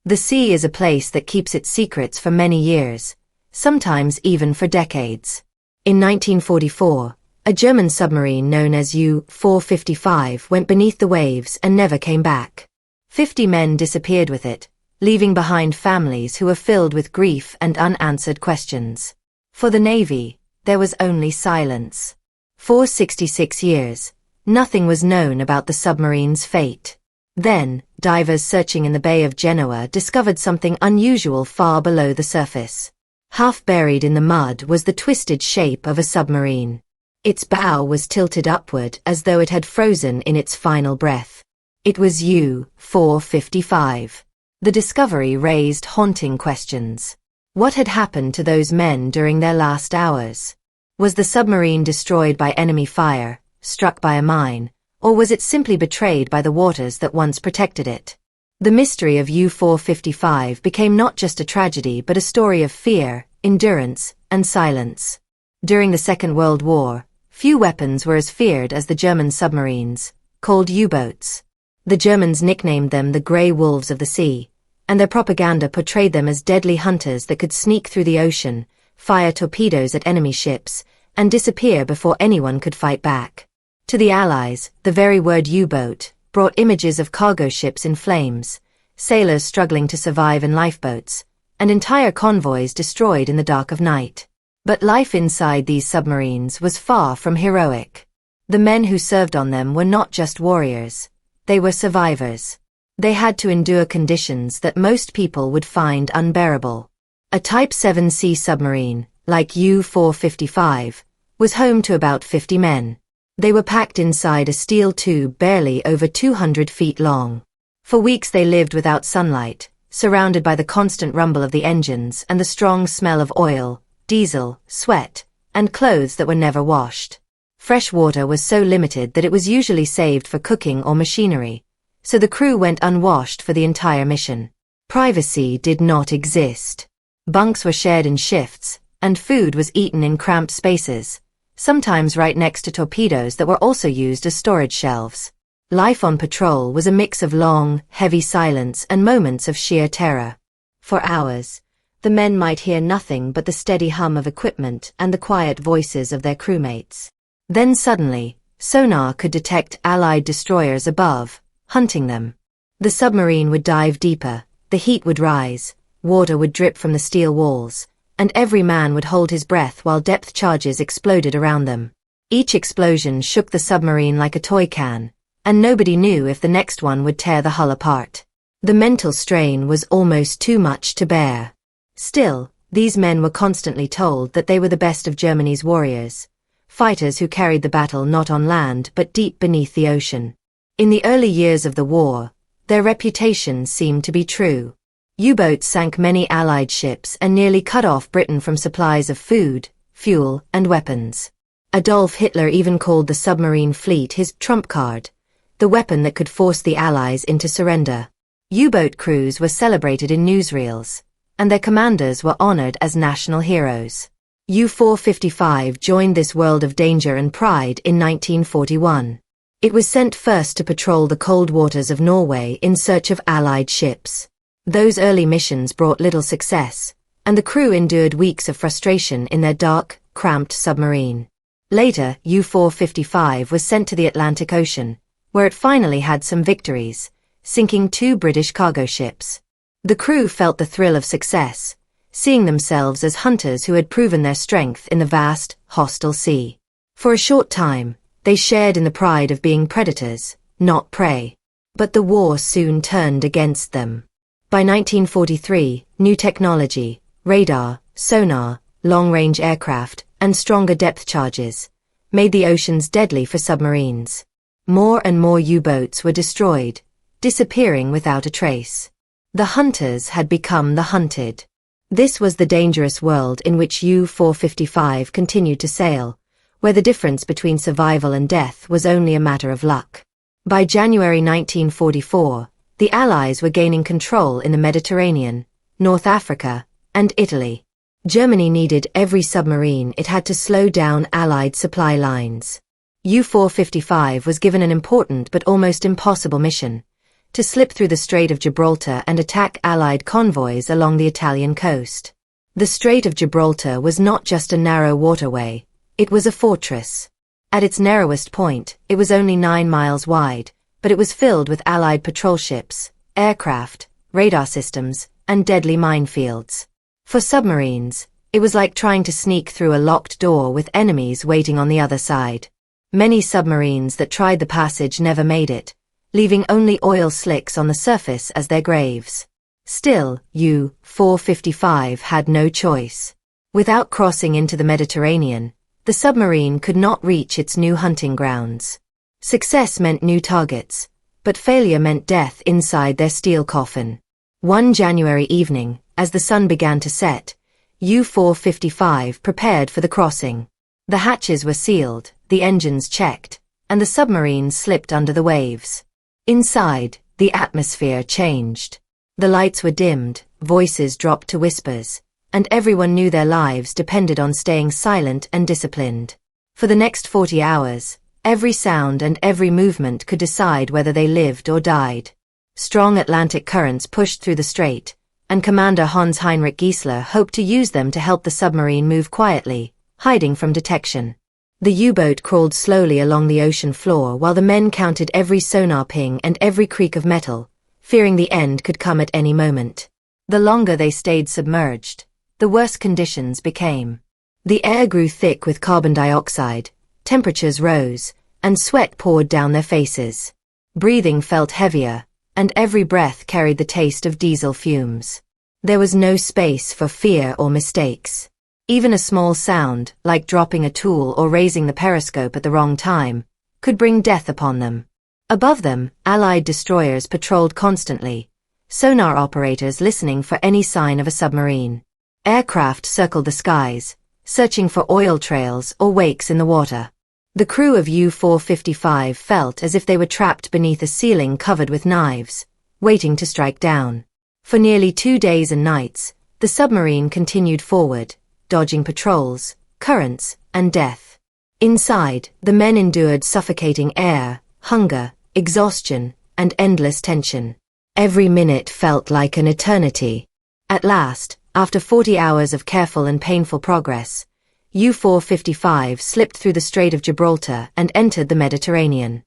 The sea is a place that keeps its secrets for many years, sometimes even for decades. In 1944, a German submarine known as U-455 went beneath the waves and never came back. 50 men disappeared with it, leaving behind families who were filled with grief and unanswered questions. For the Navy, there was only silence. For 66 years, nothing was known about the submarine's fate. Then, divers searching in the Bay of Genoa discovered something unusual far below the surface. Half buried in the mud was the twisted shape of a submarine. Its bow was tilted upward as though it had frozen in its final breath. It was U-455. The discovery raised haunting questions. What had happened to those men during their last hours? Was the submarine destroyed by enemy fire, struck by a mine, or was it simply betrayed by the waters that once protected it? The mystery of U-455 became not just a tragedy but a story of fear, endurance, and silence. During the Second World War, few weapons were as feared as the German submarines, called U-boats. The Germans nicknamed them the Grey Wolves of the Sea, and their propaganda portrayed them as deadly hunters that could sneak through the ocean, fire torpedoes at enemy ships, and disappear before anyone could fight back. To the Allies, the very word U-boat brought images of cargo ships in flames, sailors struggling to survive in lifeboats, and entire convoys destroyed in the dark of night. But life inside these submarines was far from heroic. The men who served on them were not just warriors, they were survivors. They had to endure conditions that most people would find unbearable. A Type 7C submarine, like U-455, was home to about 50 men. They were packed inside a steel tube barely over 200 feet long. For weeks they lived without sunlight, surrounded by the constant rumble of the engines and the strong smell of oil, diesel, sweat, and clothes that were never washed. Fresh water was so limited that it was usually saved for cooking or machinery, so the crew went unwashed for the entire mission. Privacy did not exist. Bunks were shared in shifts, and food was eaten in cramped spaces, sometimes right next to torpedoes that were also used as storage shelves. Life on patrol was a mix of long, heavy silence and moments of sheer terror. For hours, the men might hear nothing but the steady hum of equipment and the quiet voices of their crewmates. Then suddenly, sonar could detect Allied destroyers above, hunting them. The submarine would dive deeper, the heat would rise, water would drip from the steel walls, and every man would hold his breath while depth charges exploded around them. Each explosion shook the submarine like a toy can, and nobody knew if the next one would tear the hull apart. The mental strain was almost too much to bear. Still, these men were constantly told that they were the best of Germany's warriors, fighters who carried the battle not on land but deep beneath the ocean. In the early years of the war, their reputation seemed to be true. U-boats sank many Allied ships and nearly cut off Britain from supplies of food, fuel, and weapons. Adolf Hitler even called the submarine fleet his trump card, the weapon that could force the Allies into surrender. U-boat crews were celebrated in newsreels, and their commanders were honored as national heroes. U-455 joined this world of danger and pride in 1941. It was sent first to patrol the cold waters of Norway in search of Allied ships. Those early missions brought little success, and the crew endured weeks of frustration in their dark, cramped submarine. Later, U-455 was sent to the Atlantic Ocean, where it finally had some victories, sinking 2 British cargo ships. The crew felt the thrill of success, seeing themselves as hunters who had proven their strength in the vast, hostile sea. For a short time, they shared in the pride of being predators, not prey. But the war soon turned against them. By 1943, new technology, radar, sonar, long-range aircraft, and stronger depth charges, made the oceans deadly for submarines. More and more U-boats were destroyed, disappearing without a trace. The hunters had become the hunted. This was the dangerous world in which U-455 continued to sail, where the difference between survival and death was only a matter of luck. By January 1944, the Allies were gaining control in the Mediterranean, North Africa, and Italy. Germany needed every submarine it had to slow down Allied supply lines. U-455 was given an important but almost impossible mission: to slip through the Strait of Gibraltar and attack Allied convoys along the Italian coast. The Strait of Gibraltar was not just a narrow waterway, it was a fortress. At its narrowest point, it was only 9 miles wide, but it was filled with Allied patrol ships, aircraft, radar systems, and deadly minefields. For submarines, it was like trying to sneak through a locked door with enemies waiting on the other side. Many submarines that tried the passage never made it, leaving only oil slicks on the surface as their graves. Still, U-455 had no choice. Without crossing into the Mediterranean, the submarine could not reach its new hunting grounds. Success meant new targets, but failure meant death inside their steel coffin. One January evening, as the sun began to set, U-455 prepared for the crossing. The hatches were sealed, the engines checked, and the submarine slipped under the waves. Inside, the atmosphere changed. The lights were dimmed, voices dropped to whispers, and everyone knew their lives depended on staying silent and disciplined. For the next 40 hours, every sound and every movement could decide whether they lived or died. Strong Atlantic currents pushed through the strait, and Commander Hans-Heinrich Giesler hoped to use them to help the submarine move quietly, hiding from detection. The U-boat crawled slowly along the ocean floor while the men counted every sonar ping and every creak of metal, fearing the end could come at any moment. The longer they stayed submerged, the worse conditions became. The air grew thick with carbon dioxide, temperatures rose, and sweat poured down their faces. Breathing felt heavier, and every breath carried the taste of diesel fumes. There was no space for fear or mistakes. Even a small sound, like dropping a tool or raising the periscope at the wrong time, could bring death upon them. Above them, Allied destroyers patrolled constantly, sonar operators listening for any sign of a submarine. Aircraft circled the skies, searching for oil trails or wakes in the water. The crew of U-455 felt as if they were trapped beneath a ceiling covered with knives, waiting to strike down. For nearly 2 days and nights, the submarine continued forward, dodging patrols, currents, and death. Inside, the men endured suffocating air, hunger, exhaustion, and endless tension. Every minute felt like an eternity. At last, after 40 hours of careful and painful progress, U-455 slipped through the Strait of Gibraltar and entered the Mediterranean.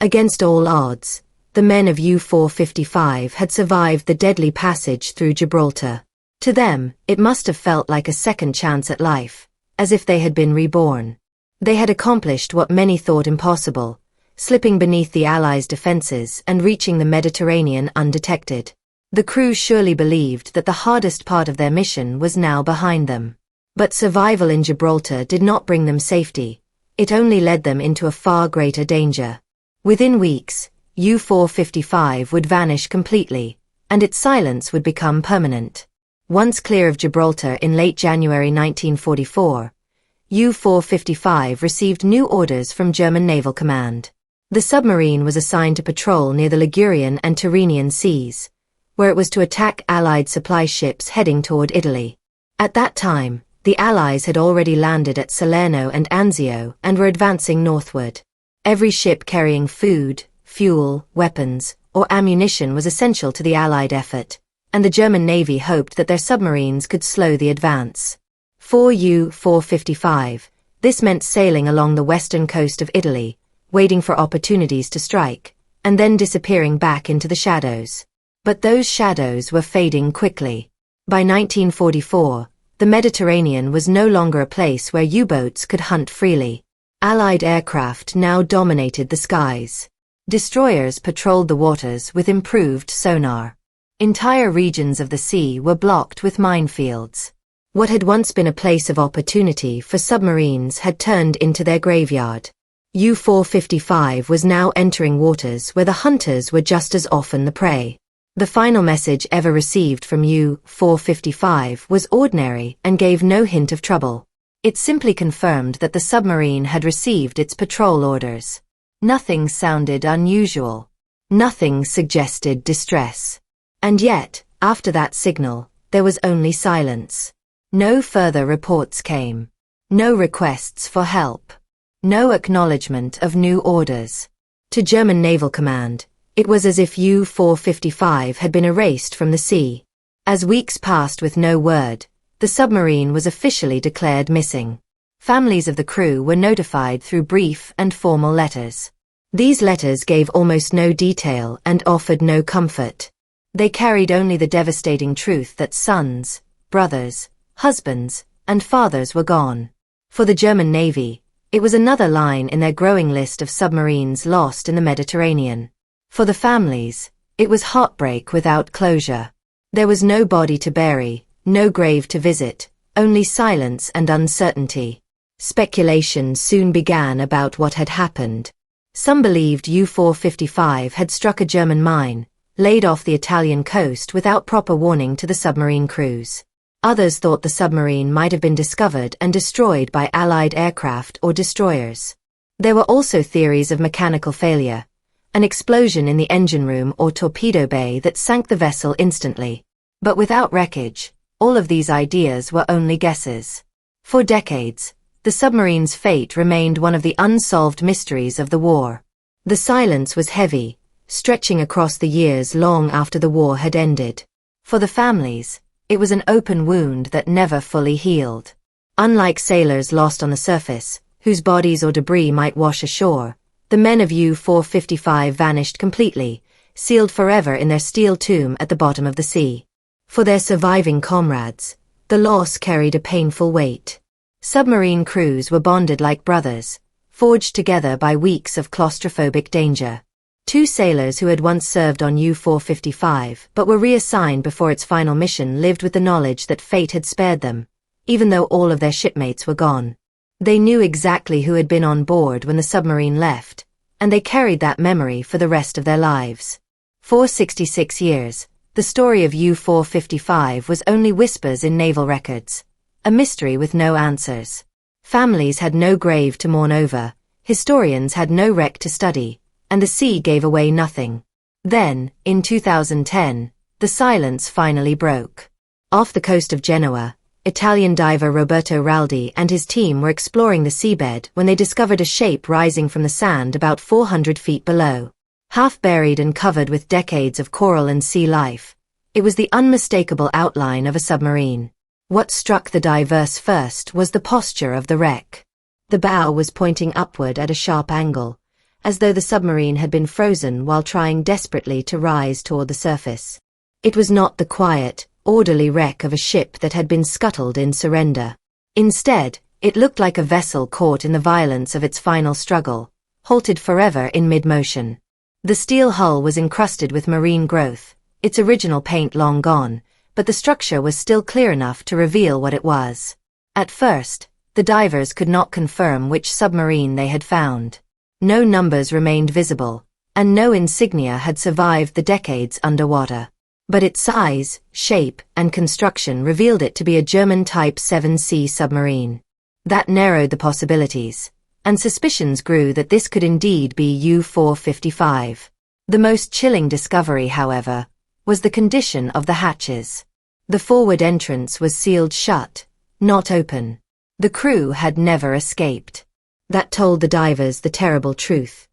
Against all odds, the men of U-455 had survived the deadly passage through Gibraltar. To them, it must have felt like a second chance at life, as if they had been reborn. They had accomplished what many thought impossible, slipping beneath the Allies' defenses and reaching the Mediterranean undetected. The crew surely believed that the hardest part of their mission was now behind them. But survival in Gibraltar did not bring them safety. It only led them into a far greater danger. Within weeks, U-455 would vanish completely, and its silence would become permanent. Once clear of Gibraltar in late January 1944, U-455 received new orders from German Naval Command. The submarine was assigned to patrol near the Ligurian and Tyrrhenian seas, where it was to attack Allied supply ships heading toward Italy. At that time, the Allies had already landed at Salerno and Anzio and were advancing northward. Every ship carrying food, fuel, weapons, or ammunition was essential to the Allied effort, and the German Navy hoped that their submarines could slow the advance. For U-455, this meant sailing along the western coast of Italy, waiting for opportunities to strike, and then disappearing back into the shadows. But those shadows were fading quickly. By 1944, the Mediterranean was no longer a place where U-boats could hunt freely. Allied aircraft now dominated the skies. Destroyers patrolled the waters with improved sonar. Entire regions of the sea were blocked with minefields. What had once been a place of opportunity for submarines had turned into their graveyard. U-455 was now entering waters where the hunters were just as often the prey. The final message ever received from U-455 was ordinary and gave no hint of trouble. It simply confirmed that the submarine had received its patrol orders. Nothing sounded unusual. Nothing suggested distress. And yet, after that signal, there was only silence. No further reports came. No requests for help. No acknowledgement of new orders. To German Naval Command, It was as if U-455 had been erased from the sea. As weeks passed with no word, the submarine was officially declared missing. Families of the crew were notified through brief and formal letters. These letters gave almost no detail and offered no comfort. They carried only the devastating truth that sons, brothers, husbands, and fathers were gone. For the German Navy, it was another line in their growing list of submarines lost in the Mediterranean. For the families, it was heartbreak without closure. There was no body to bury, no grave to visit, only silence and uncertainty. Speculation soon began about what had happened. Some believed U-455 had struck a German mine, laid off the Italian coast without proper warning to the submarine crews. Others thought the submarine might have been discovered and destroyed by Allied aircraft or destroyers. There were also theories of mechanical failure, an explosion in the engine room or torpedo bay that sank the vessel instantly. But without wreckage, all of these ideas were only guesses. For decades, the submarine's fate remained one of the unsolved mysteries of the war. The silence was heavy, stretching across the years long after the war had ended. For the families, it was an open wound that never fully healed. Unlike sailors lost on the surface, whose bodies or debris might wash ashore, the men of U-455 vanished completely, sealed forever in their steel tomb at the bottom of the sea. For their surviving comrades, the loss carried a painful weight. Submarine crews were bonded like brothers, forged together by weeks of claustrophobic danger. Two sailors who had once served on U-455 but were reassigned before its final mission lived with the knowledge that fate had spared them, even though all of their shipmates were gone. They knew exactly who had been on board when the submarine left, and they carried that memory for the rest of their lives. For 66 years, the story of U-455 was only whispers in naval records, a mystery with no answers. Families had no grave to mourn over, historians had no wreck to study, and the sea gave away nothing. Then, in 2010, the silence finally broke. Off the coast of Genoa, Italian diver Roberto Raldi and his team were exploring the seabed when they discovered a shape rising from the sand about 400 feet below. Half buried and covered with decades of coral and sea life, it was the unmistakable outline of a submarine. What struck the divers first was the posture of the wreck. The bow was pointing upward at a sharp angle, as though the submarine had been frozen while trying desperately to rise toward the surface. It was not the quiet, orderly wreck of a ship that had been scuttled in surrender. Instead, it looked like a vessel caught in the violence of its final struggle, halted forever in mid-motion. The steel hull was encrusted with marine growth, its original paint long gone, but the structure was still clear enough to reveal what it was. At first, the divers could not confirm which submarine they had found. No numbers remained visible, and no insignia had survived the decades underwater. But its size, shape, and construction revealed it to be a German Type 7C submarine. That narrowed the possibilities, and suspicions grew that this could indeed be U-455. The most chilling discovery, however, was the condition of the hatches. The forward entrance was sealed shut, not open. The crew had never escaped. That told the divers the terrible truth.